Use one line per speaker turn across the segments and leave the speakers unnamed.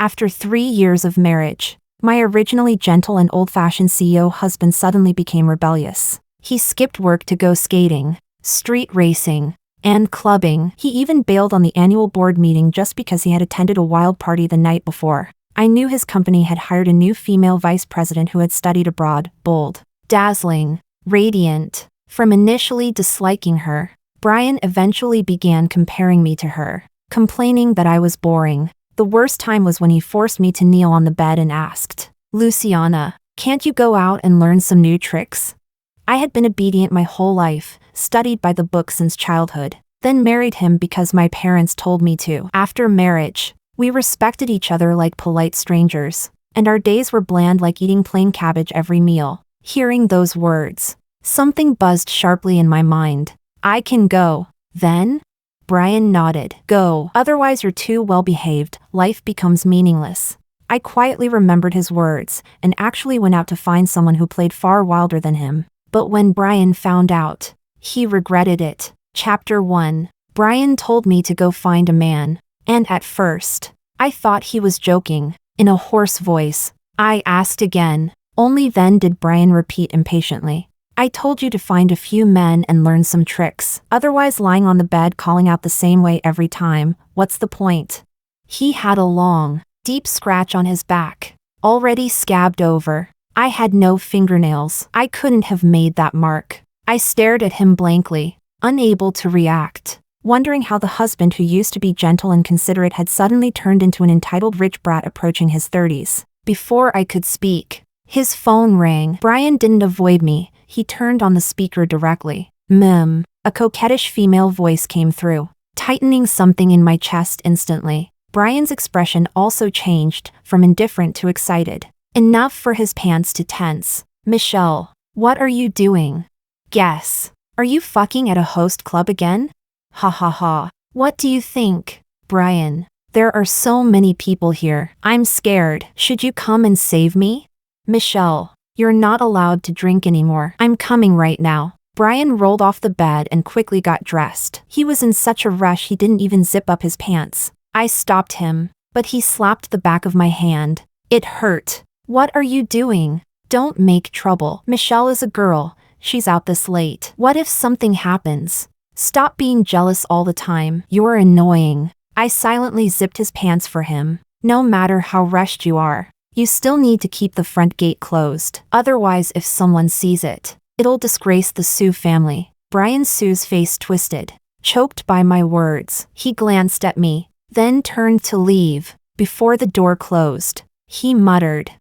After 3 years of marriage, my originally gentle and old-fashioned CEO husband suddenly became rebellious. He skipped work to go skating, street racing, and clubbing. He even bailed on the annual board meeting just because he had attended a wild party the night before. I knew his company had hired a new female vice president who had studied abroad, bold, dazzling, radiant. From initially disliking her, Brian eventually began comparing me to her, complaining that I was boring. The worst time was when he forced me to kneel on the bed and asked, "Luciana, can't you go out and learn some new tricks?" I had been obedient my whole life, studied by the book since childhood, then married him because my parents told me to. After marriage, we respected each other like polite strangers, and our days were bland like eating plain cabbage every meal. Hearing those words, something buzzed sharply in my mind. I can go, then? Brian nodded. Go, otherwise you're too well behaved, life becomes meaningless. I quietly remembered his words, and actually went out to find someone who played far wilder than him. But when Brian found out, he regretted it. Chapter 1. Brian told me to go find a man, and at first, I thought he was joking. In a hoarse voice, I asked again. Only then did Brian repeat impatiently. I told you to find a few men and learn some tricks. Otherwise lying on the bed calling out the same way every time, what's the point? He had a long, deep scratch on his back, already scabbed over. I had no fingernails. I couldn't have made that mark. I stared at him blankly, unable to react, wondering how the husband who used to be gentle and considerate had suddenly turned into an entitled rich brat approaching his 30s. Before I could speak, his phone rang. Brian didn't avoid me. He turned on the speaker directly. A coquettish female voice came through, tightening something in my chest instantly. Brian's expression also changed, from indifferent to excited. Enough for his pants to tense. Michelle, what are you doing? Guess. Are you fucking at a host club again? Ha ha ha. What do you think? Brian, there are so many people here. I'm scared. Should you come and save me? Michelle, you're not allowed to drink anymore. I'm coming right now. Brian rolled off the bed and quickly got dressed. He was in such a rush he didn't even zip up his pants. I stopped him, but he slapped the back of my hand. It hurt. What are you doing? Don't make trouble. Michelle is a girl. She's out this late. What if something happens? Stop being jealous all the time. You're annoying. I silently zipped his pants for him. No matter how rushed you are, you still need to keep the front gate closed. Otherwise, if someone sees it, it'll disgrace the Sue family. Brian Sue's face twisted, choked by my words. He glanced at me, then turned to leave. Before the door closed, he muttered,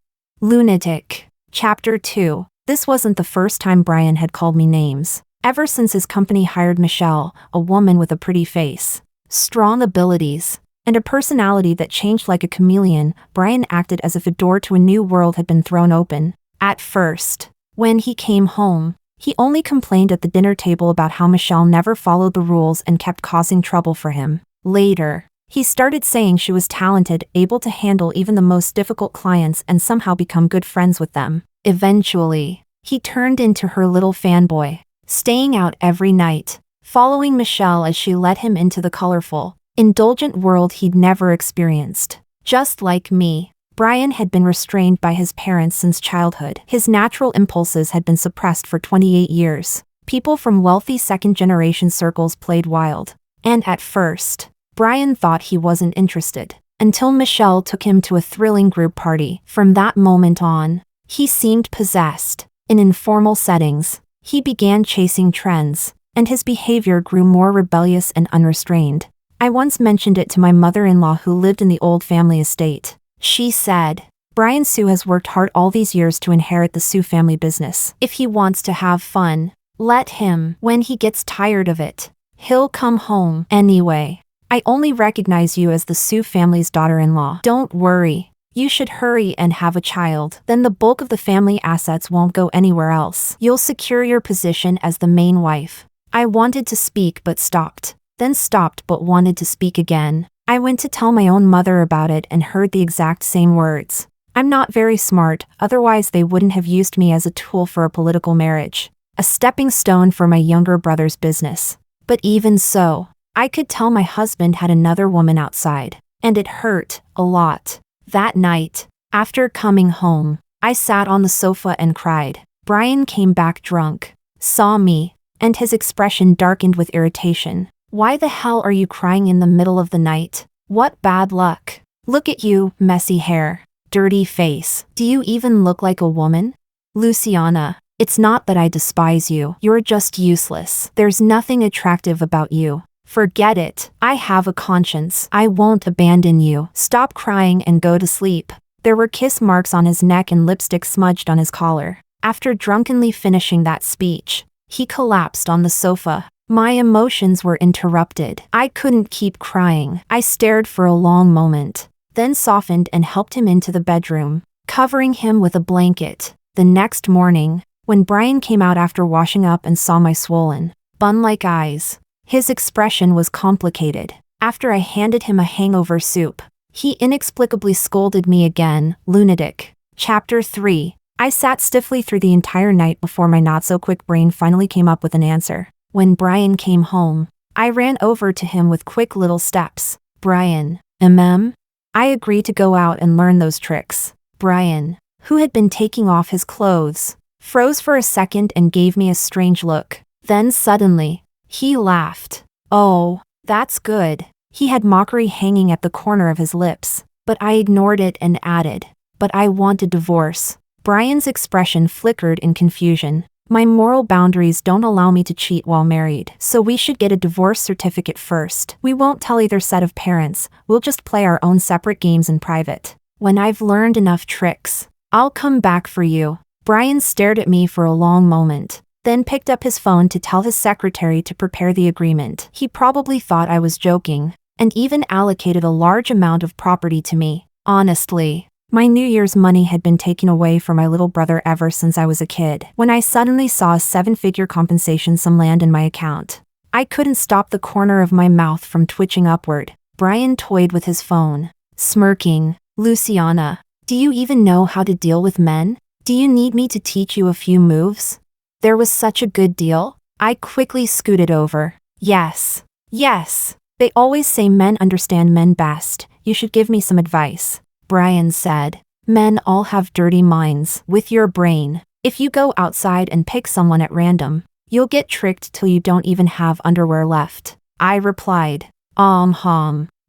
"Lunatic." Chapter 2. This wasn't the first time Brian had called me names. Ever since his company hired Michelle, a woman with a pretty face, strong abilities, and a personality that changed like a chameleon, Brian acted as if a door to a new world had been thrown open. At first, when he came home, he only complained at the dinner table about how Michelle never followed the rules and kept causing trouble for him. Later, he started saying she was talented, able to handle even the most difficult clients and somehow become good friends with them. Eventually, he turned into her little fanboy, staying out every night, following Michelle as she led him into the colorful, indulgent world he'd never experienced. Just like me, Brian had been restrained by his parents since childhood. His natural impulses had been suppressed for 28 years. People from wealthy second-generation circles played wild. And at first, Brian thought he wasn't interested, until Michelle took him to a thrilling group party. From that moment on, he seemed possessed. In informal settings, he began chasing trends, and his behavior grew more rebellious and unrestrained. I once mentioned it to my mother-in-law who lived in the old family estate. She said, "Brian Sue has worked hard all these years to inherit the Sue family business. If he wants to have fun, let him. When he gets tired of it, he'll come home. Anyway, I only recognize you as the Sue family's daughter-in-law. Don't worry. You should hurry and have a child. Then the bulk of the family assets won't go anywhere else. You'll secure your position as the main wife." I wanted to speak but stopped, then stopped but wanted to speak again. I went to tell my own mother about it and heard the exact same words. I'm not very smart, otherwise they wouldn't have used me as a tool for a political marriage, a stepping stone for my younger brother's business. But even so, I could tell my husband had another woman outside, and it hurt, a lot. That night, after coming home, I sat on the sofa and cried. Brian came back drunk, saw me, and his expression darkened with irritation. Why the hell are you crying in the middle of the night? What bad luck. Look at you, messy hair, dirty face. Do you even look like a woman? Luciana, it's not that I despise you. You're just useless. There's nothing attractive about you. Forget it. I have a conscience. I won't abandon you. Stop crying and go to sleep. There were kiss marks on his neck and lipstick smudged on his collar. After drunkenly finishing that speech, he collapsed on the sofa. My emotions were interrupted. I couldn't keep crying. I stared for a long moment, then softened and helped him into the bedroom, covering him with a blanket. The next morning, when Brian came out after washing up and saw my swollen, bun-like eyes, his expression was complicated. After I handed him a hangover soup, he inexplicably scolded me again. Lunatic. Chapter 3. I sat stiffly through the entire night before my not-so-quick brain finally came up with an answer. When Brian came home, I ran over to him with quick little steps. Brian, I agreed to go out and learn those tricks. Brian, who had been taking off his clothes, froze for a second and gave me a strange look. Then suddenly, he laughed. Oh, that's good. He had mockery hanging at the corner of his lips, but I ignored it and added, but I want a divorce. Brian's expression flickered in confusion. My moral boundaries don't allow me to cheat while married, so we should get a divorce certificate first. We won't tell either set of parents, we'll just play our own separate games in private. When I've learned enough tricks, I'll come back for you. Brian stared at me for a long moment, then picked up his phone to tell his secretary to prepare the agreement. He probably thought I was joking, and even allocated a large amount of property to me. Honestly, my New Year's money had been taken away from my little brother ever since I was a kid. When I suddenly saw a 7-figure compensation sum land in my account, I couldn't stop the corner of my mouth from twitching upward. Brian toyed with his phone, smirking. Luciana, do you even know how to deal with men? Do you need me to teach you a few moves? There was such a good deal. I quickly scooted over. Yes. They always say men understand men best. You should give me some advice. Brian said, men all have dirty minds. With your brain, if you go outside and pick someone at random, you'll get tricked till you don't even have underwear left. I replied,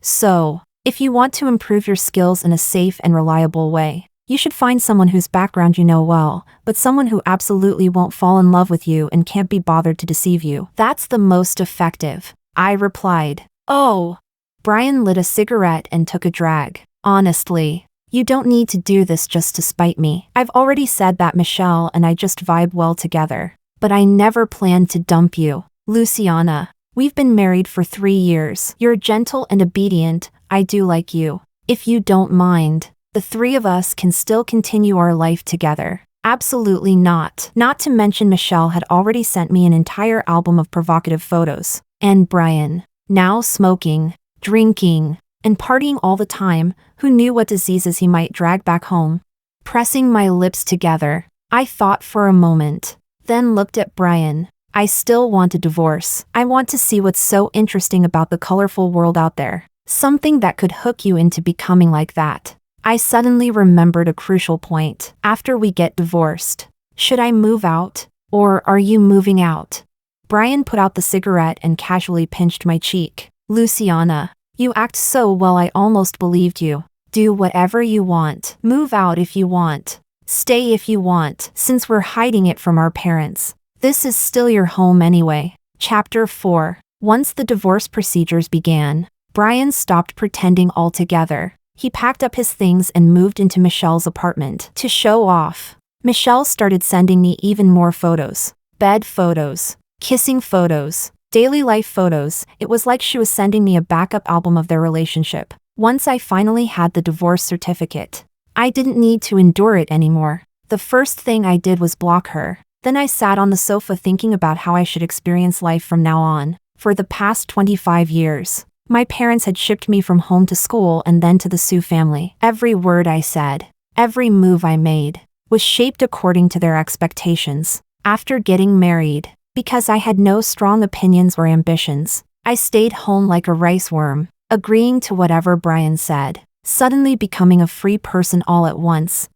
So, if you want to improve your skills in a safe and reliable way, you should find someone whose background you know well, but someone who absolutely won't fall in love with you and can't be bothered to deceive you. That's the most effective. I replied. Oh. Brian lit a cigarette and took a drag. Honestly, you don't need to do this just to spite me. I've already said that Michelle and I just vibe well together. But I never planned to dump you. Luciana, we've been married for 3 years. You're gentle and obedient. I do like you. If you don't mind, the 3 of us can still continue our life together. Absolutely not. Not to mention Michelle had already sent me an entire album of provocative photos. And Brian, now smoking, drinking, and partying all the time, who knew what diseases he might drag back home? Pressing my lips together, I thought for a moment, then looked at Brian. I still want a divorce. I want to see what's so interesting about the colorful world out there. Something that could hook you into becoming like that. I suddenly remembered a crucial point. After we get divorced, should I move out? Or are you moving out? Brian put out the cigarette and casually pinched my cheek. Luciana, you act so well I almost believed you. Do whatever you want. Move out if you want. Stay if you want, since we're hiding it from our parents. This is still your home anyway. Chapter 4. Once the divorce procedures began, Brian stopped pretending altogether. He packed up his things and moved into Michelle's apartment. To show off, Michelle started sending me even more photos. Bed photos, kissing photos, daily life photos. It was like she was sending me a backup album of their relationship. Once I finally had the divorce certificate, I didn't need to endure it anymore. The first thing I did was block her. Then I sat on the sofa thinking about how I should experience life from now on. For the past 25 years, my parents had shipped me from home to school and then to the Sioux family. Every word I said, every move I made, was shaped according to their expectations. After getting married, because I had no strong opinions or ambitions, I stayed home like a rice worm, agreeing to whatever Brian said. suddenly becoming a free person all at once.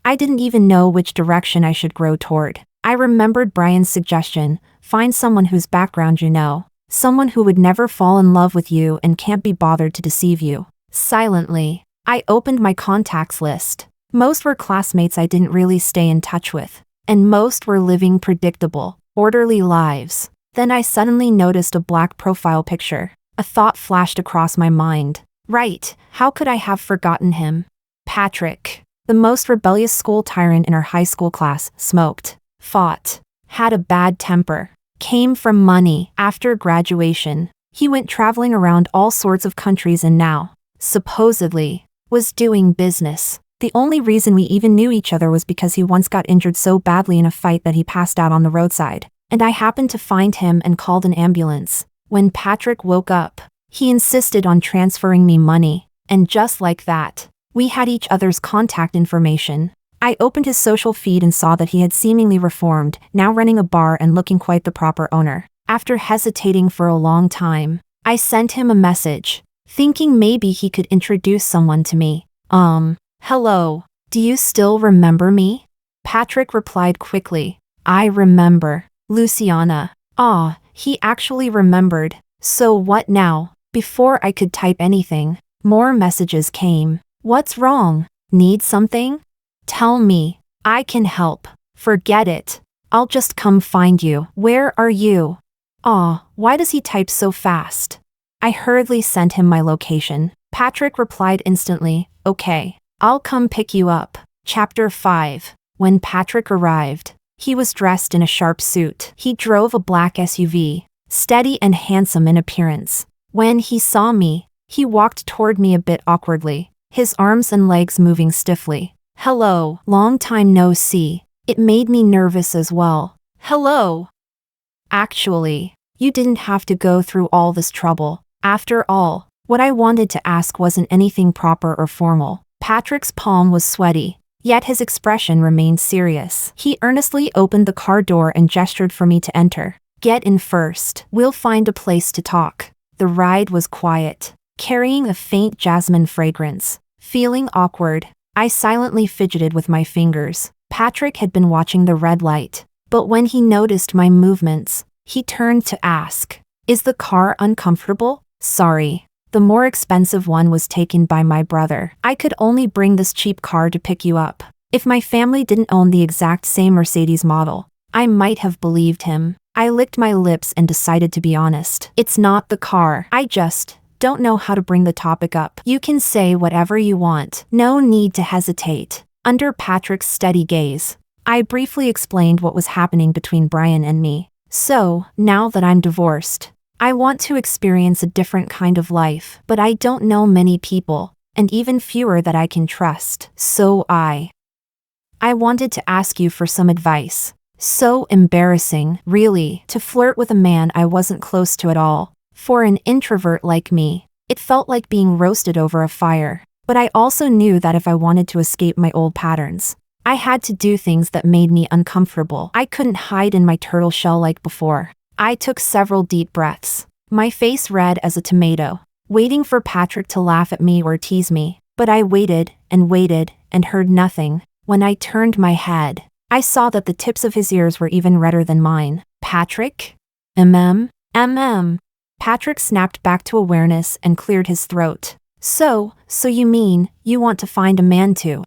I didn't even know which direction I should grow toward. I remembered Brian's suggestion, find someone whose background you know, someone who would never fall in love with you and can't be bothered to deceive you. Silently, I opened my contacts list. Most were classmates I didn't really stay in touch with, and most were living predictable, orderly lives. Then I suddenly noticed a black profile picture. A thought flashed across my mind. Right, how could I have forgotten him? Patrick, the most rebellious school tyrant in our high school class, smoked, fought, had a bad temper, came from money. After graduation, he went traveling around all sorts of countries and now, supposedly, was doing business. The only reason we even knew each other was because he once got injured so badly in a fight that he passed out on the roadside, and I happened to find him and called an ambulance. When Patrick woke up, he insisted on transferring me money, and just like that, we had each other's contact information. I opened his social feed and saw that he had seemingly reformed, now running a bar and looking quite the proper owner. After hesitating for a long time, I sent him a message, thinking maybe he could introduce someone to me. Hello, do you still remember me? Patrick replied quickly. I remember. Luciana. Ah, he actually remembered. So what now? Before I could type anything, more messages came. What's wrong? Need something? Tell me. I can help. Forget it. I'll just come find you. Where are you? Ah, why does he type so fast? I hurriedly sent him my location. Patrick replied instantly, okay, I'll come pick you up. Chapter 5. When Patrick arrived, he was dressed in a sharp suit. He drove a black SUV, steady and handsome in appearance. When he saw me, he walked toward me a bit awkwardly, his arms and legs moving stiffly. Hello, long time no see. It made me nervous as well. Hello. Actually, you didn't have to go through all this trouble. After all, what I wanted to ask wasn't anything proper or formal. Patrick's palm was sweaty, yet his expression remained serious. He earnestly opened the car door and gestured for me to enter. Get in first. We'll find a place to talk. The ride was quiet, carrying a faint jasmine fragrance. Feeling awkward, I silently fidgeted with my fingers. Patrick had been watching the red light, but when he noticed my movements, he turned to ask, is the car uncomfortable? Sorry. The more expensive one was taken by my brother. I could only bring this cheap car to pick you up. If my family didn't own the exact same Mercedes model, I might have believed him. I licked my lips and decided to be honest. It's not the car. I just don't know how to bring the topic up. You can say whatever you want. No need to hesitate. Under Patrick's steady gaze, I briefly explained what was happening between Brian and me. So, now that I'm divorced, I want to experience a different kind of life, but I don't know many people, and even fewer that I can trust. So I wanted to ask you for some advice. So embarrassing, really, to flirt with a man I wasn't close to at all. For an introvert like me, it felt like being roasted over a fire. But I also knew that if I wanted to escape my old patterns, I had to do things that made me uncomfortable. I couldn't hide in my turtle shell like before. I took several deep breaths, my face red as a tomato, waiting for Patrick to laugh at me or tease me. But I waited and heard nothing. When I turned my head, I saw that the tips of his ears were even redder than mine. Patrick? Patrick snapped back to awareness and cleared his throat. So you mean, you want to find a man to,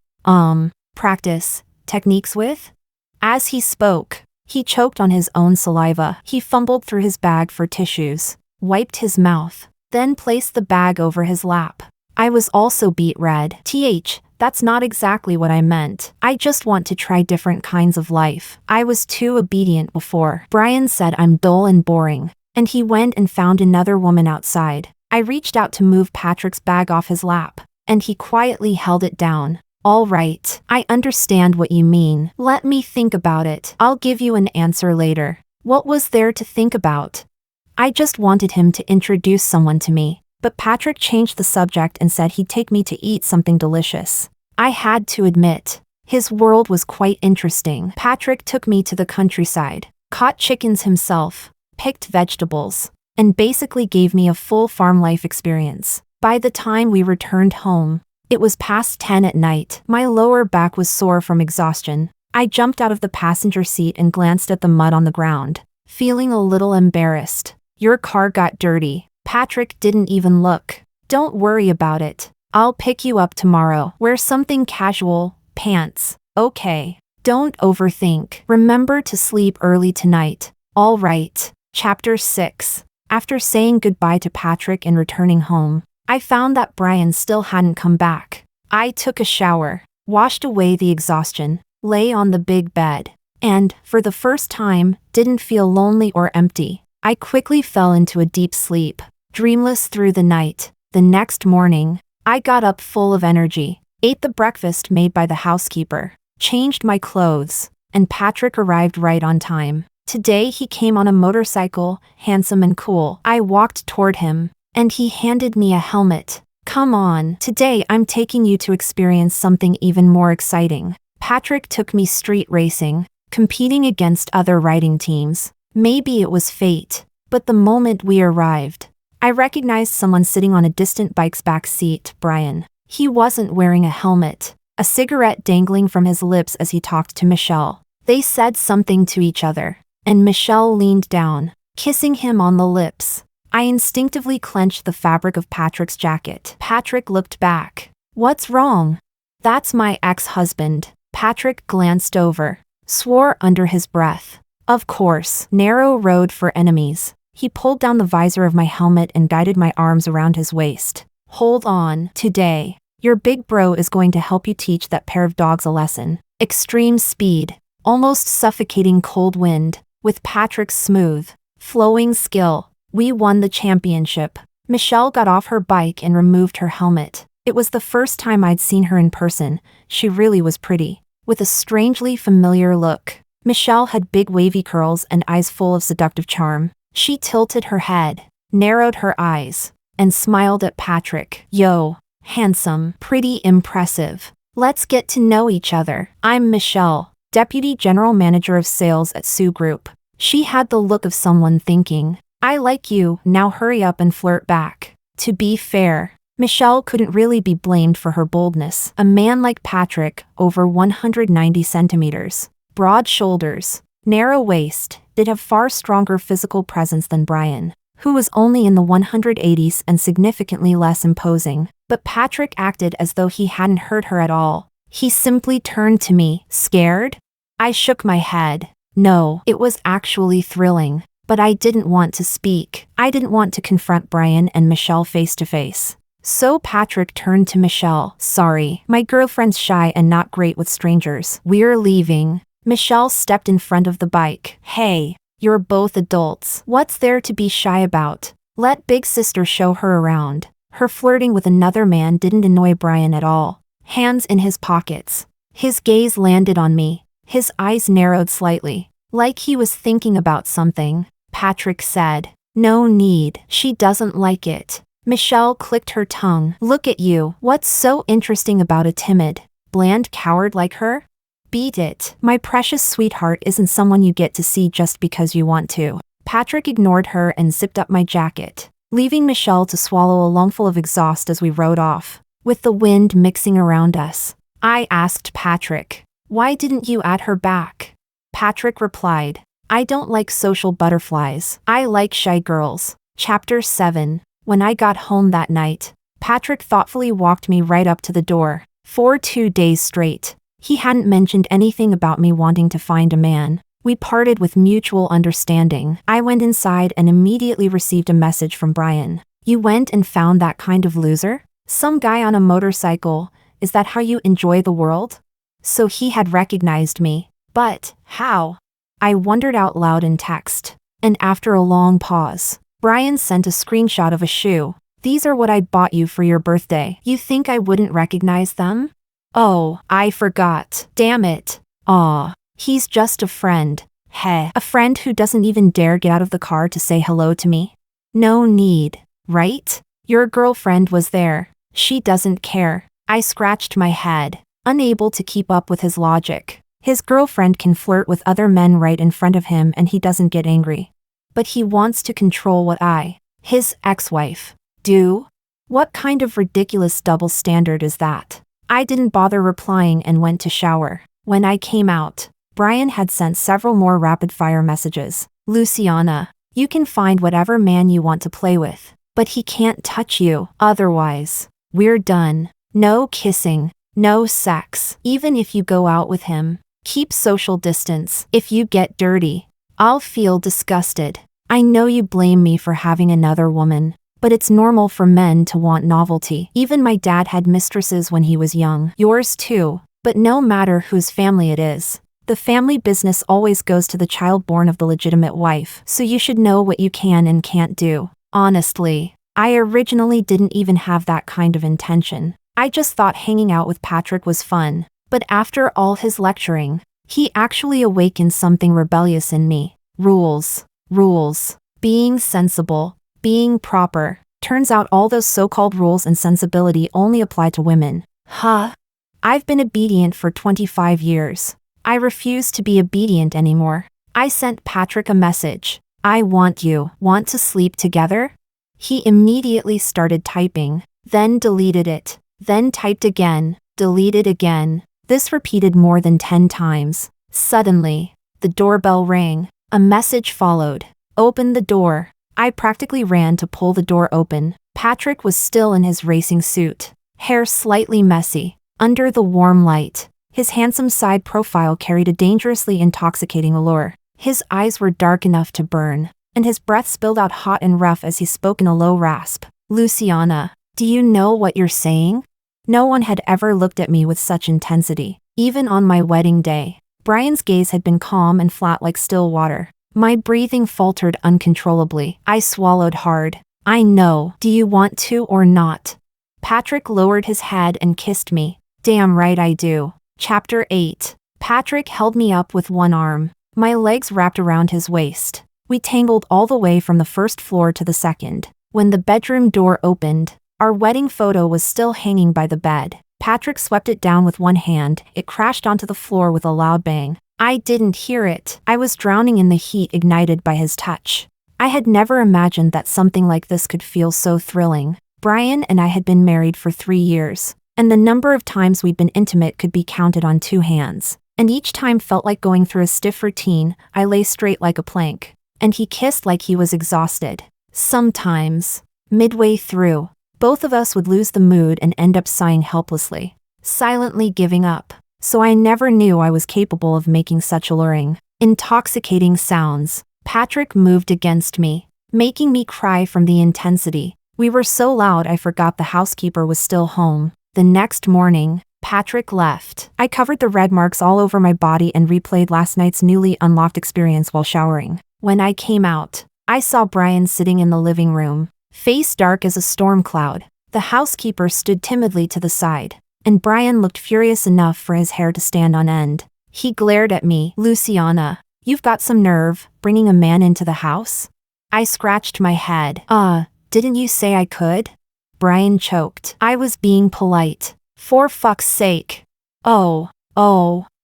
practice techniques with? As he spoke, he choked on his own saliva. He fumbled through his bag for tissues, wiped his mouth, then placed the bag over his lap. I was also beet red. That's not exactly what I meant. I just want to try different kinds of life. I was too obedient before. Brian said I'm dull and boring, and he went and found another woman outside. I reached out to move Patrick's bag off his lap, and he quietly held it down. All right, I understand what you mean. Let me think about it. I'll give you an answer later. What was there to think about? I just wanted him to introduce someone to me, but Patrick changed the subject and said he'd take me to eat something delicious. I had to admit, his world was quite interesting. Patrick took me to the countryside, caught chickens himself, picked vegetables, and basically gave me a full farm life experience. By the time we returned home, it was past 10 at night. My lower back was sore from exhaustion. I jumped out of the passenger seat and glanced at the mud on the ground, feeling a little embarrassed. Your car got dirty. Patrick didn't even look. Don't worry about it. I'll pick you up tomorrow. Wear something casual, pants. Okay. Don't overthink. Remember to sleep early tonight. All right. Chapter 6. After saying goodbye to Patrick and returning home, I found that Brian still hadn't come back. I took a shower, washed away the exhaustion, lay on the big bed, and, for the first time, didn't feel lonely or empty. I quickly fell into a deep sleep, dreamless through the night. The next morning, I got up full of energy, ate the breakfast made by the housekeeper, changed my clothes, and Patrick arrived right on time. Today he came on a motorcycle, handsome and cool. I walked toward him, and he handed me a helmet. Come on, today I'm taking you to experience something even more exciting. Patrick took me street racing, competing against other riding teams. Maybe it was fate, but the moment we arrived, I recognized someone sitting on a distant bike's back seat, Brian. He wasn't wearing a helmet, a cigarette dangling from his lips as he talked to Michelle. They said something to each other, and Michelle leaned down, kissing him on the lips. I instinctively clenched the fabric of Patrick's jacket. Patrick looked back. What's wrong? That's my ex-husband. Patrick glanced over, swore under his breath. Of course, narrow road for enemies. He pulled down the visor of my helmet and guided my arms around his waist. Hold on, today, your big bro is going to help you teach that pair of dogs a lesson. Extreme speed, almost suffocating cold wind, with Patrick's smooth, flowing skill. We won the championship. Michelle got off her bike and removed her helmet. It was the first time I'd seen her in person. She really was pretty, with a strangely familiar look. Michelle had big wavy curls and eyes full of seductive charm. She tilted her head, narrowed her eyes, and smiled at Patrick. Yo, handsome, pretty impressive. Let's get to know each other. I'm Michelle, Deputy General Manager of Sales at Sue Group. She had the look of someone thinking, I like you, now hurry up and flirt back. To be fair, Michelle couldn't really be blamed for her boldness. A man like Patrick, over 190 centimeters, broad shoulders, narrow waist, did have far stronger physical presence than Brian, who was only in the 180s and significantly less imposing. But Patrick acted as though he hadn't heard her at all. He simply turned to me, scared? I shook my head. No, it was actually thrilling, but I didn't want to speak. I didn't want to confront Brian and Michelle face to face. So Patrick turned to Michelle. Sorry, my girlfriend's shy and not great with strangers. We're leaving. Michelle stepped in front of the bike. Hey, you're both adults. What's there to be shy about? Let big sister show her around. Her flirting with another man didn't annoy Brian at all. Hands in his pockets. His gaze landed on me. His eyes narrowed slightly, like he was thinking about something. Patrick said, No need. She doesn't like it. Michelle clicked her tongue. Look at you. What's so interesting about a timid, bland coward like her? Beat it. My precious sweetheart isn't someone you get to see just because you want to. Patrick ignored her and zipped up my jacket, leaving Michelle to swallow a lungful of exhaust as we rode off. With the wind mixing around us, I asked Patrick, why didn't you add her back? Patrick replied, I don't like social butterflies. I like shy girls. Chapter 7. When I got home that night, Patrick thoughtfully walked me right up to the door. For 2 days straight, he hadn't mentioned anything about me wanting to find a man. We parted with mutual understanding. I went inside and immediately received a message from Brian. You went and found that kind of loser? Some guy on a motorcycle. Is that how you enjoy the world? So he had recognized me. But how? I wondered out loud in text. And after a long pause, Brian sent a screenshot of a shoe. These are what I bought you for your birthday. You think I wouldn't recognize them? Oh, I forgot. Damn it. Aw, he's just a friend. Heh, a friend who doesn't even dare get out of the car to say hello to me. No need, right? Your girlfriend was there. She doesn't care. I scratched my head, unable to keep up with his logic. His girlfriend can flirt with other men right in front of him and he doesn't get angry. But he wants to control what I, his ex-wife, do? What kind of ridiculous double standard is that? I didn't bother replying and went to shower. When I came out, Brian had sent several more rapid-fire messages. Luciana, you can find whatever man you want to play with, but he can't touch you. Otherwise, we're done. No kissing, no sex. Even if you go out with him, keep social distance. If you get dirty, I'll feel disgusted. I know you blame me for having another woman, but it's normal for men to want novelty. Even my dad had mistresses when he was young. Yours too. But no matter whose family it is, the family business always goes to the child born of the legitimate wife, so you should know what you can and can't do. Honestly, I originally didn't even have that kind of intention. I just thought hanging out with Patrick was fun. But after all his lecturing, he actually awakened something rebellious in me. Rules. Rules. Being sensible. Being proper. Turns out all those so-called rules and sensibility only apply to women. Huh? I've been obedient for 25 years. I refuse to be obedient anymore. I sent Patrick a message. I want you. Want to sleep together? He immediately started typing, then deleted it, then typed again, deleted again. This repeated more than 10 times. Suddenly, the doorbell rang. A message followed. Open the door. I practically ran to pull the door open. Patrick was still in his racing suit, hair slightly messy, under the warm light. His handsome side profile carried a dangerously intoxicating allure. His eyes were dark enough to burn, and his breath spilled out hot and rough as he spoke in a low rasp. Luciana, do you know what you're saying? No one had ever looked at me with such intensity, even on my wedding day. Brian's gaze had been calm and flat like still water. My breathing faltered uncontrollably. I swallowed hard. I know. Do you want to or not? Patrick lowered his head and kissed me. Damn right I do. Chapter 8. Patrick held me up with one arm. My legs wrapped around his waist. We tangled all the way from the first floor to the second. When the bedroom door opened, our wedding photo was still hanging by the bed. Patrick swept it down with one hand. It crashed onto the floor with a loud bang. I didn't hear it. I was drowning in the heat ignited by his touch. I had never imagined that something like this could feel so thrilling. Brian and I had been married for 3 years, and the number of times we'd been intimate could be counted on 2 hands. And each time felt like going through a stiff routine. I lay straight like a plank, and he kissed like he was exhausted. Sometimes, midway through, both of us would lose the mood and end up sighing helplessly, silently giving up. So I never knew I was capable of making such alluring, intoxicating sounds. Patrick moved against me, making me cry from the intensity. We were so loud I forgot the housekeeper was still home. The next morning, Patrick left. I covered the red marks all over my body and replayed last night's newly unlocked experience while showering. When I came out, I saw Brian sitting in the living room, face dark as a storm cloud. The housekeeper stood timidly to the side, and Brian looked furious enough for his hair to stand on end. He glared at me. Luciana, you've got some nerve, bringing a man into the house? I scratched my head. Didn't you say I could? Brian choked. I was being polite. For fuck's sake. Oh,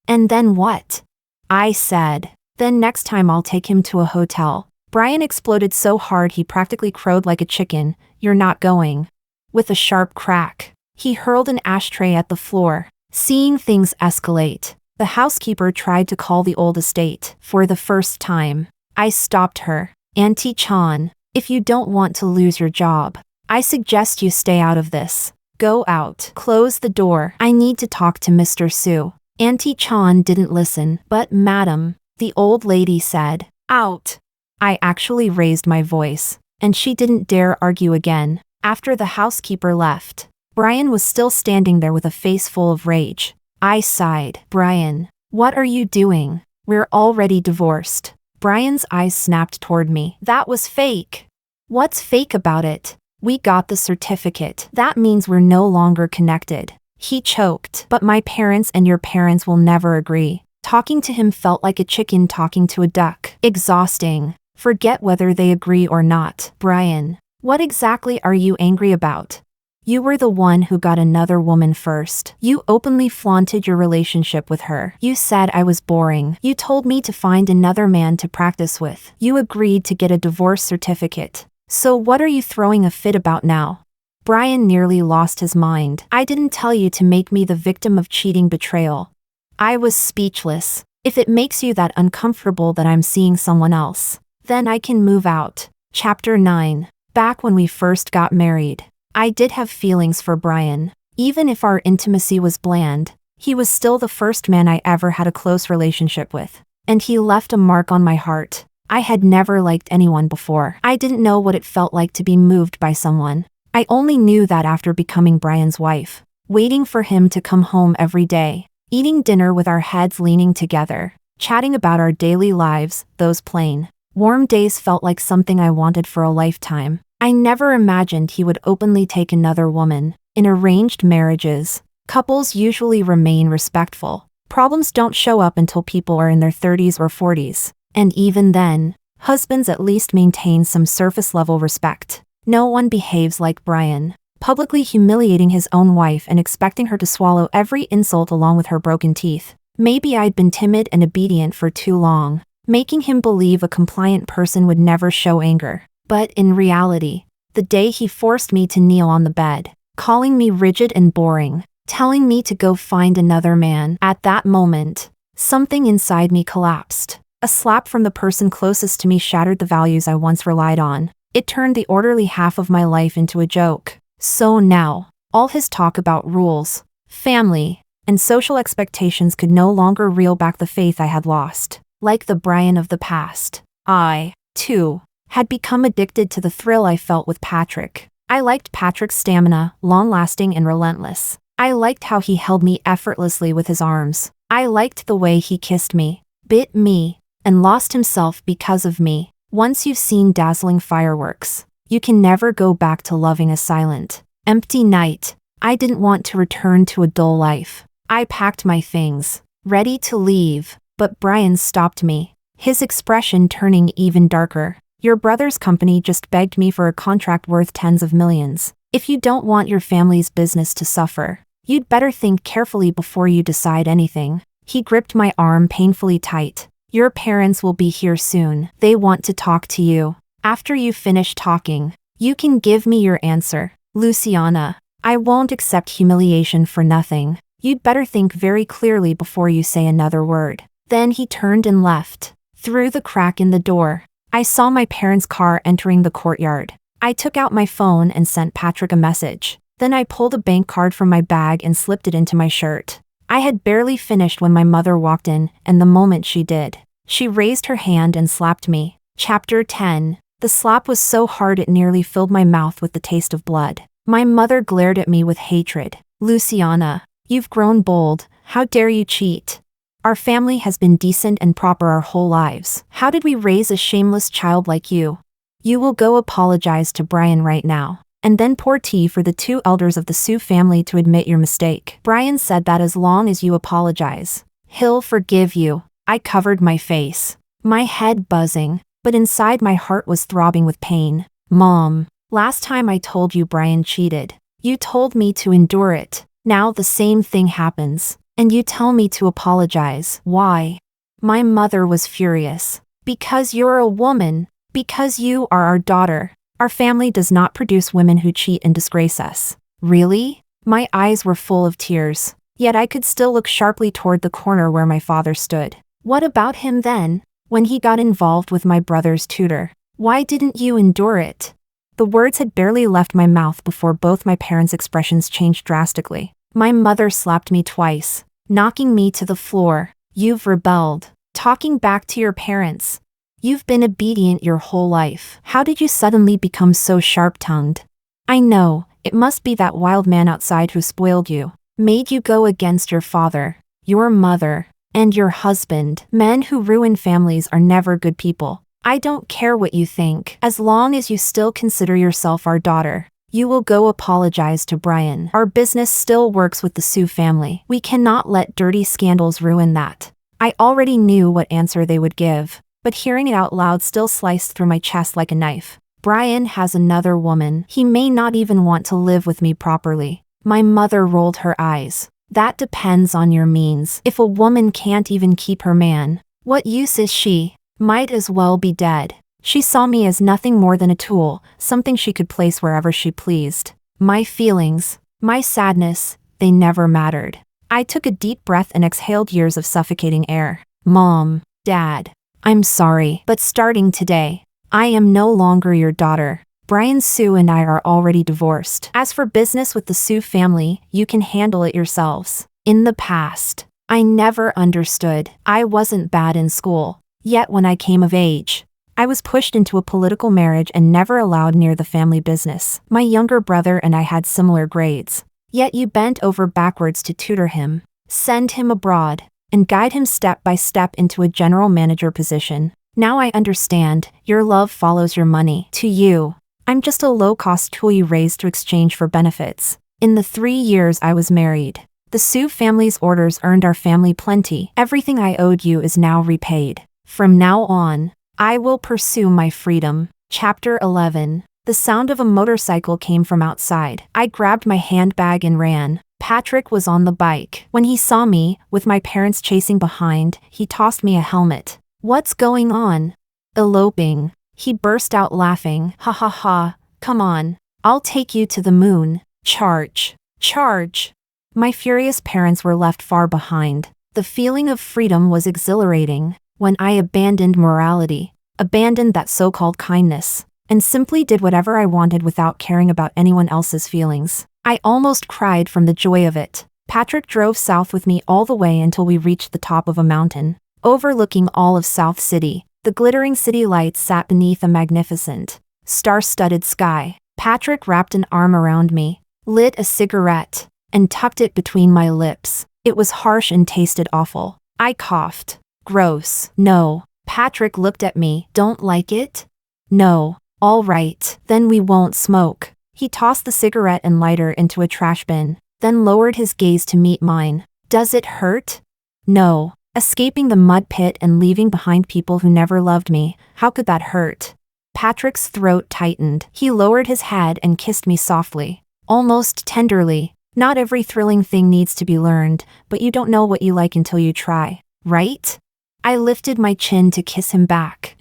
and then what? I said. Then next time I'll take him to a hotel. Brian exploded so hard he practically crowed like a chicken. You're not going. With a sharp crack, he hurled an ashtray at the floor. Seeing things escalate, the housekeeper tried to call the old estate. For the first time, I stopped her. Auntie Chan, if you don't want to lose your job, I suggest you stay out of this. Go out. Close the door. I need to talk to Mr. Su. Auntie Chan didn't listen. But madam, the old lady said, out. I actually raised my voice, and she didn't dare argue again. After the housekeeper left, Brian was still standing there with a face full of rage. I sighed. Brian, what are you doing? We're already divorced. Brian's eyes snapped toward me. That was fake. What's fake about it? We got the certificate. That means we're no longer connected. He choked. But my parents and your parents will never agree. Talking to him felt like a chicken talking to a duck. Exhausting. Forget whether they agree or not. Brian, what exactly are you angry about? You were the one who got another woman first. You openly flaunted your relationship with her. You said I was boring. You told me to find another man to practice with. You agreed to get a divorce certificate. So what are you throwing a fit about now? Brian nearly lost his mind. I didn't tell you to make me the victim of cheating betrayal. I was speechless. If it makes you that uncomfortable that I'm seeing someone else, then I can move out. Chapter 9. Back when we first got married, I did have feelings for Brian. Even if our intimacy was bland, he was still the first man I ever had a close relationship with. And he left a mark on my heart. I had never liked anyone before. I didn't know what it felt like to be moved by someone. I only knew that after becoming Brian's wife, waiting for him to come home every day, eating dinner with our heads leaning together, chatting about our daily lives. Those plain, warm days felt like something I wanted for a lifetime. I never imagined he would openly take another woman. In arranged marriages, couples usually remain respectful. Problems don't show up until people are in their 30s or 40s. And even then, husbands at least maintain some surface-level respect. No one behaves like Brian, publicly humiliating his own wife and expecting her to swallow every insult along with her broken teeth. Maybe I'd been timid and obedient for too long, making him believe a compliant person would never show anger. But in reality, the day he forced me to kneel on the bed, calling me rigid and boring, telling me to go find another man, at that moment, something inside me collapsed. A slap from the person closest to me shattered the values I once relied on. It turned the orderly half of my life into a joke. So now, all his talk about rules, family, and social expectations could no longer reel back the faith I had lost. Like the Brian of the past, I, too, had become addicted to the thrill I felt with Patrick. I liked Patrick's stamina, long-lasting and relentless. I liked how he held me effortlessly with his arms. I liked the way he kissed me, bit me, and lost himself because of me. Once you've seen dazzling fireworks, you can never go back to loving a silent, empty night. I didn't want to return to a dull life. I packed my things, ready to leave, but Brian stopped me, his expression turning even darker. Your brother's company just begged me for a contract worth tens of millions. If you don't want your family's business to suffer, you'd better think carefully before you decide anything. He gripped my arm painfully tight. Your parents will be here soon. They want to talk to you. After you finish talking, you can give me your answer. Luciana, I won't accept humiliation for nothing. You'd better think very clearly before you say another word. Then he turned and left. Through the crack in the door, I saw my parents' car entering the courtyard. I took out my phone and sent Patrick a message. Then I pulled a bank card from my bag and slipped it into my shirt. I had barely finished when my mother walked in, and the moment she did, she raised her hand and slapped me. Chapter 10. The slap was so hard it nearly filled my mouth with the taste of blood. My mother glared at me with hatred. Luciana, you've grown bold. How dare you cheat? Our family has been decent and proper our whole lives. How did we raise a shameless child like you? You will go apologize to Brian right now, and then pour tea for the two elders of the Sue family to admit your mistake. Brian said that as long as you apologize, he'll forgive you. I covered my face, my head buzzing, but inside my heart was throbbing with pain. Mom, last time I told you Brian cheated, you told me to endure it. Now the same thing happens, and you tell me to apologize. Why? My mother was furious. Because you're a woman. Because you are our daughter. Our family does not produce women who cheat and disgrace us. Really? My eyes were full of tears, yet I could still look sharply toward the corner where my father stood. What about him then? When he got involved with my brother's tutor, why didn't you endure it? The words had barely left my mouth before both my parents' expressions changed drastically. My mother slapped me twice, knocking me to the floor. You've rebelled. Talking back to your parents. You've been obedient your whole life. How did you suddenly become so sharp-tongued? I know, it must be that wild man outside who spoiled you, made you go against your father, your mother, and your husband. Men who ruin families are never good people. I don't care what you think. As long as you still consider yourself our daughter, you will go apologize to Brian. Our business still works with the Sue family. We cannot let dirty scandals ruin that. I already knew what answer they would give, but hearing it out loud still sliced through my chest like a knife. Brian has another woman. He may not even want to live with me properly. My mother rolled her eyes. That depends on your means. If a woman can't even keep her man, what use is she? Might as well be dead. She saw me as nothing more than a tool, something she could place wherever she pleased. My feelings, my sadness, they never mattered. I took a deep breath and exhaled years of suffocating air. Mom, Dad, I'm sorry, but starting today, I am no longer your daughter. Brian Sue and I are already divorced. As for business with the Sue family, you can handle it yourselves. In the past, I never understood. I wasn't bad in school. Yet when I came of age, I was pushed into a political marriage and never allowed near the family business. My younger brother and I had similar grades. Yet you bent over backwards to tutor him, send him abroad, and guide him step by step into a general manager position. Now I understand, your love follows your money. To you, I'm just a low-cost tool you raised to exchange for benefits. In the 3 years I was married, the Sue family's orders earned our family plenty. Everything I owed you is now repaid. From now on, I will pursue my freedom. Chapter 11. The sound of a motorcycle came from outside. I grabbed my handbag and ran. Patrick was on the bike. When he saw me, with my parents chasing behind, he tossed me a helmet. What's going on? Eloping. He burst out laughing. Ha ha ha, come on. I'll take you to the moon. Charge. Charge. My furious parents were left far behind. The feeling of freedom was exhilarating. When I abandoned morality, abandoned that so-called kindness, and simply did whatever I wanted without caring about anyone else's feelings. I almost cried from the joy of it. Patrick drove south with me all the way until we reached the top of a mountain, overlooking all of South City. The glittering city lights sat beneath a magnificent, star-studded sky. Patrick wrapped an arm around me, lit a cigarette, and tucked it between my lips. It was harsh and tasted awful. I coughed. Gross. No. Patrick looked at me. Don't like it? No. All right, then we won't smoke. He tossed the cigarette and lighter into a trash bin, then lowered his gaze to meet mine. Does it hurt? No. Escaping the mud pit and leaving behind people who never loved me, how could that hurt? Patrick's throat tightened. He lowered his head and kissed me softly, almost tenderly. Not every thrilling thing needs to be learned, but you don't know what you like until you try, right? I lifted my chin to kiss him back.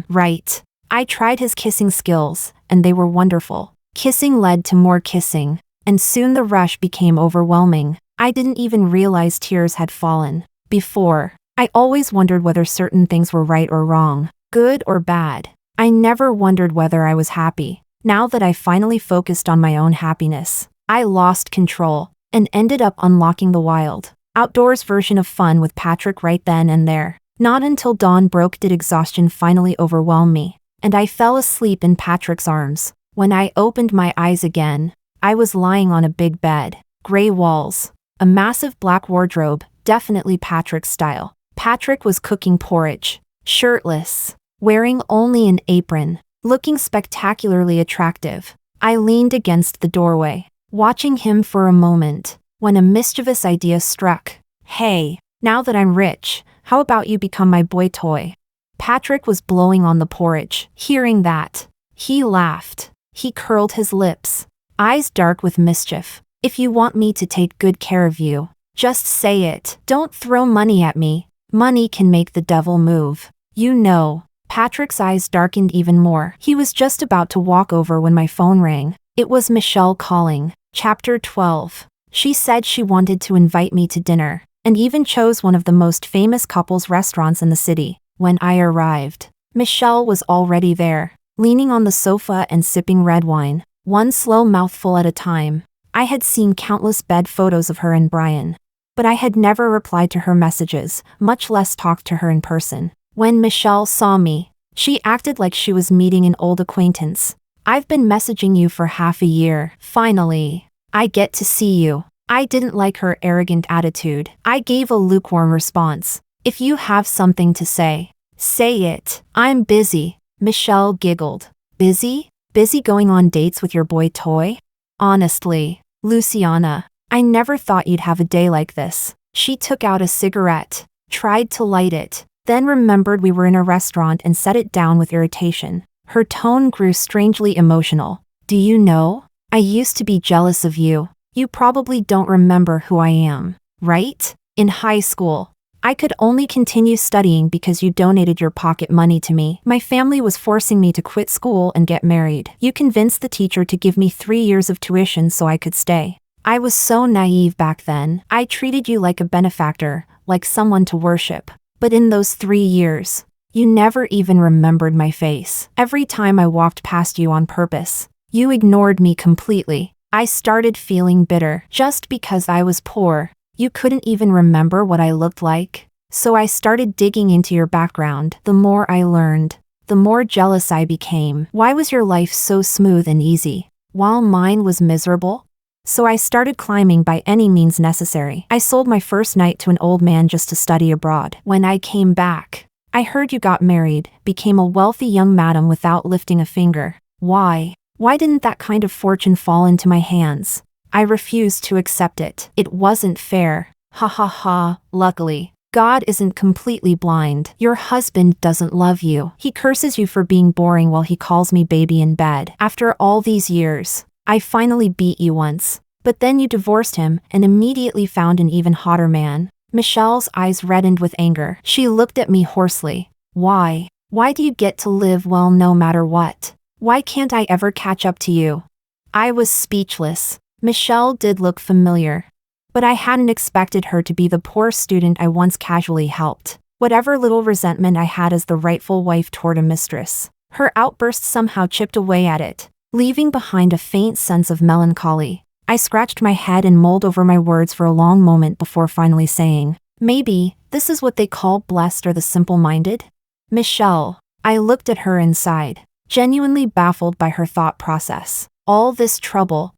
Right. I tried his kissing skills, and they were wonderful. Kissing led to more kissing, and soon the rush became overwhelming. I didn't even realize tears had fallen. Before, I always wondered whether certain things were right or wrong, good or bad. I never wondered whether I was happy. Now that I finally focused on my own happiness, I lost control, and ended up unlocking the wild, outdoors version of fun with Patrick right then and there. Not until dawn broke did exhaustion finally overwhelm me, and I fell asleep in Patrick's arms. When I opened my eyes again, I was lying on a big bed, gray walls, a massive black wardrobe, definitely Patrick's style. Patrick was cooking porridge, shirtless, wearing only an apron, looking spectacularly attractive. I leaned against the doorway, watching him for a moment, when a mischievous idea struck. Hey, now that I'm rich, how about you become my boy toy? Patrick was blowing on the porridge. Hearing that, he laughed. He curled his lips, eyes dark with mischief. If you want me to take good care of you, just say it. Don't throw money at me. Money can make the devil move. You know. Patrick's eyes darkened even more. He was just about to walk over when my phone rang. It was Michelle calling. Chapter 12. She said she wanted to invite me to dinner, and even chose one of the most famous couples restaurants in the city. When I arrived, Michelle was already there, leaning on the sofa and sipping red wine, one slow mouthful at a time. I had seen countless bed photos of her and Brian, but I had never replied to her messages, much less talked to her in person. When Michelle saw me, she acted like she was meeting an old acquaintance. I've been messaging you for half a year. Finally, I get to see you. I didn't like her arrogant attitude. I gave a lukewarm response. If you have something to say, say it. I'm busy. Michelle giggled. Busy? Busy going on dates with your boy toy? Honestly, Luciana, I never thought you'd have a day like this. She took out a cigarette, tried to light it, then remembered we were in a restaurant and set it down with irritation. Her tone grew strangely emotional. Do you know? I used to be jealous of you. You probably don't remember who I am, right? In high school, I could only continue studying because you donated your pocket money to me. My family was forcing me to quit school and get married. You convinced the teacher to give me 3 years of tuition so I could stay. I was so naive back then. I treated you like a benefactor, like someone to worship. But in those 3 years, you never even remembered my face. Every time I walked past you on purpose, you ignored me completely. I started feeling bitter. Just because I was poor, you couldn't even remember what I looked like. So I started digging into your background. The more I learned, the more jealous I became. Why was your life so smooth and easy, while mine was miserable? So I started climbing by any means necessary. I sold my first night to an old man just to study abroad. When I came back, I heard you got married, became a wealthy young madam without lifting a finger. Why? Why didn't that kind of fortune fall into my hands? I refused to accept it. It wasn't fair. Ha ha ha. Luckily, God isn't completely blind. Your husband doesn't love you. He curses you for being boring while he calls me baby in bed. After all these years, I finally beat you once. But then you divorced him and immediately found an even hotter man. Michelle's eyes reddened with anger. She looked at me hoarsely. Why? Why do you get to live well no matter what? Why can't I ever catch up to you? I was speechless. Michelle did look familiar, but I hadn't expected her to be the poor student I once casually helped. Whatever little resentment I had as the rightful wife toward a mistress, her outburst somehow chipped away at it, leaving behind a faint sense of melancholy. I scratched my head and mulled over my words for a long moment before finally saying, maybe this is what they call blessed or the simple-minded? Michelle. I looked at her and sighed, genuinely baffled by her thought process. All this trouble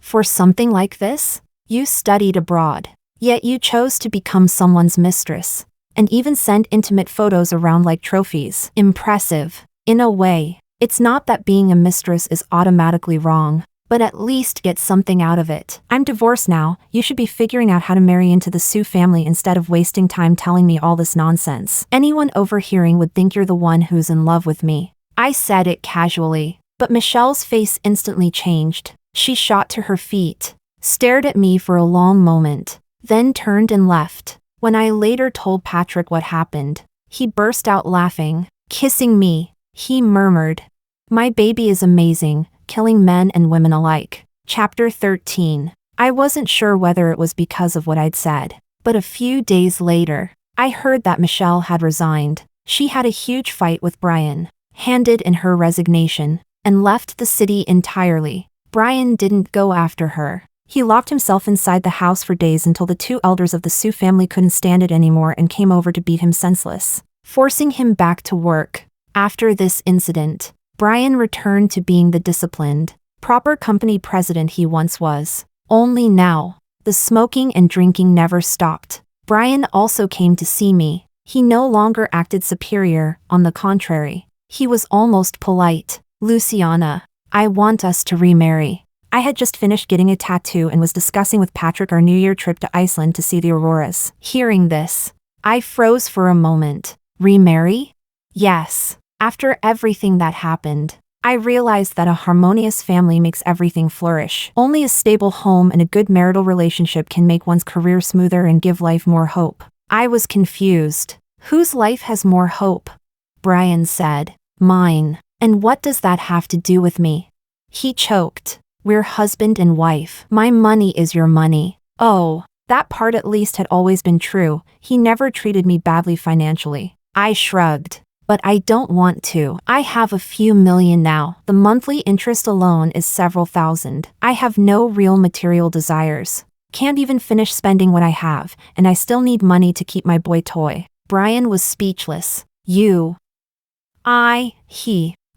for something like this? You studied abroad, yet you chose to become someone's mistress, and even send intimate photos around like trophies. Impressive. In a way, it's not that being a mistress is automatically wrong, but at least get something out of it. I'm divorced now. You should be figuring out how to marry into the Sue family instead of wasting time telling me all this nonsense. Anyone overhearing would think you're the one who's in love with me. I said it casually, but Michelle's face instantly changed. She shot to her feet, stared at me for a long moment, then turned and left. When I later told Patrick what happened, he burst out laughing, kissing me. He murmured, "My baby is amazing, killing men and women alike." Chapter 13. I wasn't sure whether it was because of what I'd said, but a few days later, I heard that Michelle had resigned. She had a huge fight with Brian, handed in her resignation, and left the city entirely. Brian didn't go after her. He locked himself inside the house for days until the 2 elders of the Sue family couldn't stand it anymore and came over to beat him senseless, forcing him back to work. After this incident, Brian returned to being the disciplined, proper company president he once was. Only now, the smoking and drinking never stopped. Brian also came to see me. He no longer acted superior, on the contrary. He was almost polite. Luciana, I want us to remarry. I had just finished getting a tattoo and was discussing with Patrick our New Year trip to Iceland to see the auroras. Hearing this, I froze for a moment. Remarry? Yes. After everything that happened, I realized that a harmonious family makes everything flourish. Only a stable home and a good marital relationship can make one's career smoother and give life more hope. I was confused. Whose life has more hope? Brian said. Mine. And what does that have to do with me? He choked. We're husband and wife. My money is your money. Oh, that part at least had always been true. He never treated me badly financially. I shrugged. But I don't want to. I have a few million now. The monthly interest alone is several thousand. I have no real material desires. Can't even finish spending what I have, and I still need money to keep my boy toy. Brian was speechless. He.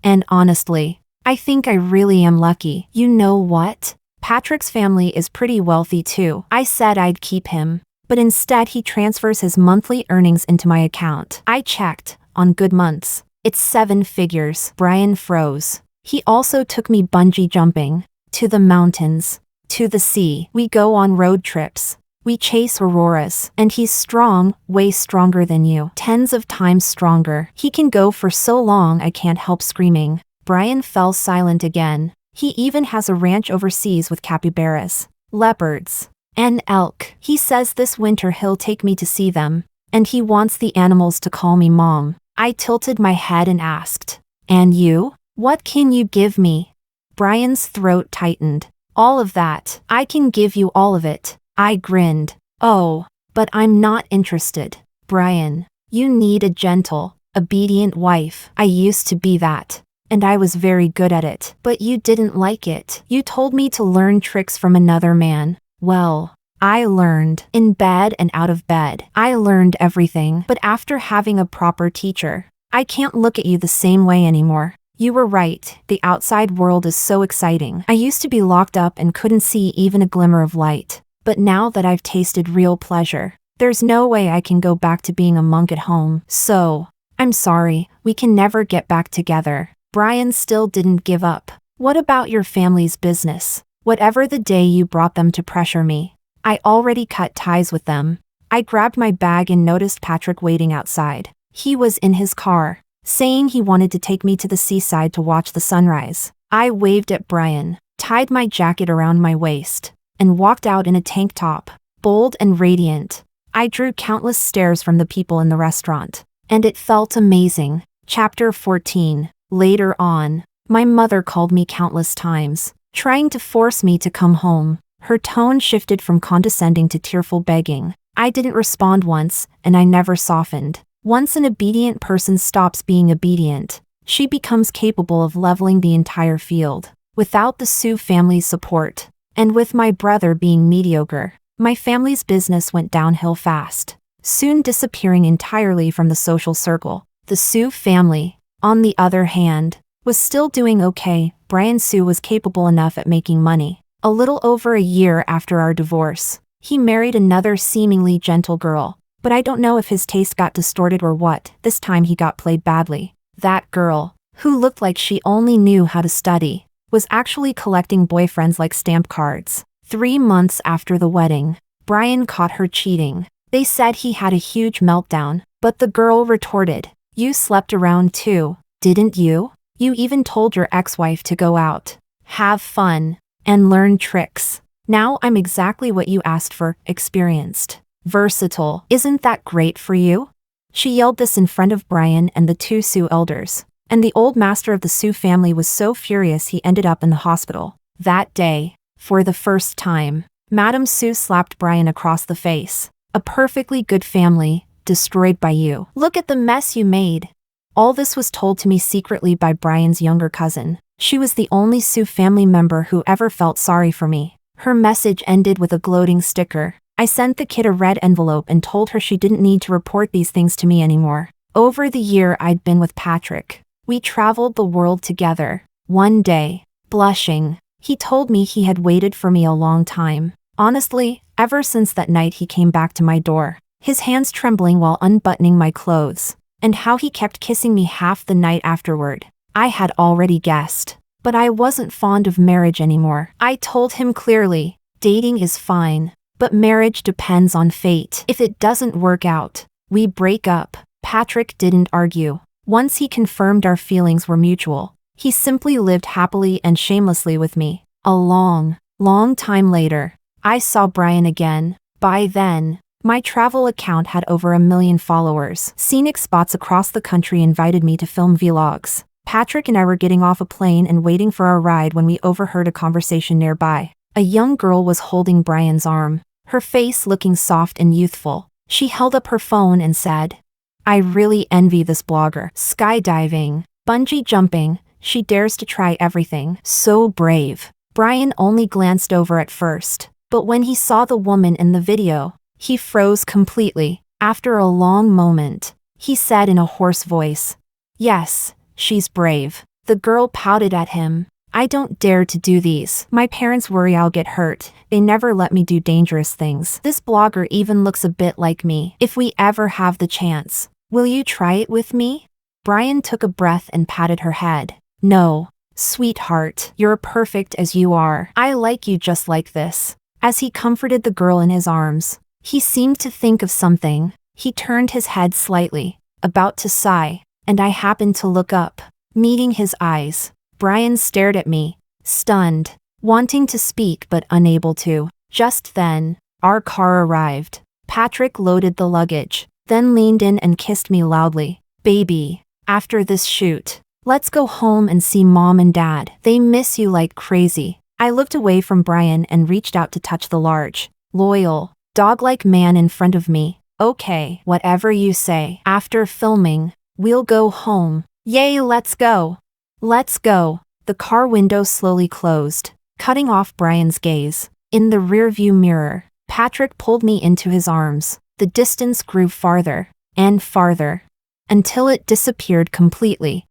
And honestly, I think I really am lucky. You know what? Patrick's family is pretty wealthy too. I said I'd keep him, but instead he transfers his monthly earnings into my account. I checked, on good months. It's 7 figures. Brian froze. He also took me bungee jumping, to the mountains, to the sea. We go on road trips. We chase auroras. And he's strong, way stronger than you. Tens of times stronger. He can go for so long I can't help screaming. Brian fell silent again. He even has a ranch overseas with capybaras, leopards, and elk. He says this winter he'll take me to see them. And he wants the animals to call me mom. I tilted my head and asked, "And you? What can you give me?" Brian's throat tightened. "All of that. I can give you all of it." I grinned. "Oh, but I'm not interested. Brian, you need a gentle, obedient wife. I used to be that. And I was very good at it. But you didn't like it. You told me to learn tricks from another man. Well, I learned. In bed and out of bed. I learned everything. But after having a proper teacher, I can't look at you the same way anymore. You were right. The outside world is so exciting. I used to be locked up and couldn't see even a glimmer of light. But now that I've tasted real pleasure, there's no way I can go back to being a monk at home. So, I'm sorry, we can never get back together." Brian still didn't give up. "What about your family's business? Whatever the day you brought them to pressure me, I already cut ties with them." I grabbed my bag and noticed Patrick waiting outside. He was in his car, saying he wanted to take me to the seaside to watch the sunrise. I waved at Brian, tied my jacket around my waist, and walked out in a tank top, bold and radiant. I drew countless stares from the people in the restaurant, and it felt amazing. Chapter 14. Later on, my mother called me countless times, trying to force me to come home. Her tone shifted from condescending to tearful begging. I didn't respond once, and I never softened. Once an obedient person stops being obedient, she becomes capable of leveling the entire field. Without the Sioux family's support, and with my brother being mediocre, my family's business went downhill fast, soon disappearing entirely from the social circle. The Sioux family, on the other hand, was still doing okay. Brian Sioux was capable enough at making money. A little over a year after our divorce, he married another seemingly gentle girl, but I don't know if his taste got distorted or what. This time he got played badly. That girl, who looked like she only knew how to study, was actually collecting boyfriends like stamp cards. 3 months after the wedding, Brian caught her cheating. They said he had a huge meltdown, but the girl retorted, "You slept around too, didn't you? You even told your ex-wife to go out, have fun, and learn tricks. Now I'm exactly what you asked for, experienced, versatile. Isn't that great for you?" She yelled this in front of Brian and the 2 Sioux elders, and the old master of the Sioux family was so furious he ended up in the hospital. That day, for the first time, Madame Sioux slapped Brian across the face. "A perfectly good family, destroyed by you. Look at the mess you made." All this was told to me secretly by Brian's younger cousin. She was the only Sioux family member who ever felt sorry for me. Her message ended with a gloating sticker. I sent the kid a red envelope and told her she didn't need to report these things to me anymore. Over the year I'd been with Patrick, we traveled the world together. One day, blushing, he told me he had waited for me a long time. Honestly, ever since that night he came back to my door, his hands trembling while unbuttoning my clothes, and how he kept kissing me half the night afterward. I had already guessed, but I wasn't fond of marriage anymore. I told him clearly, dating is fine, but marriage depends on fate. If it doesn't work out, we break up. Patrick didn't argue. Once he confirmed our feelings were mutual, he simply lived happily and shamelessly with me. A long, long time later, I saw Brian again. By then, my travel account had over 1 million followers. Scenic spots across the country invited me to film vlogs. Patrick and I were getting off a plane and waiting for our ride when we overheard a conversation nearby. A young girl was holding Brian's arm, her face looking soft and youthful. She held up her phone and said, "I really envy this blogger. Skydiving, bungee jumping, she dares to try everything. So brave." Brian only glanced over at first, but when he saw the woman in the video, he froze completely. After a long moment, he said in a hoarse voice, "Yes, she's brave." The girl pouted at him. "I don't dare to do these. My parents worry I'll get hurt. They never let me do dangerous things. This blogger even looks a bit like me. If we ever have the chance, will you try it with me?" Brian took a breath and patted her head. "No, sweetheart, you're perfect as you are. I like you just like this." As he comforted the girl in his arms, he seemed to think of something. He turned his head slightly, about to sigh, and I happened to look up. Meeting his eyes, Brian stared at me, stunned, wanting to speak but unable to. Just then, our car arrived. Patrick loaded the luggage, then leaned in and kissed me loudly. Baby, after this shoot, let's go home and see Mom and Dad. They miss you like crazy. I looked away from Brian and reached out to touch the large, loyal, dog-like man in front of me. Okay, whatever you say. After filming, we'll go home. Yay, let's go. Let's go. The car window slowly closed, cutting off Brian's gaze. In the rearview mirror, Patrick pulled me into his arms. The distance grew farther and farther until it disappeared completely.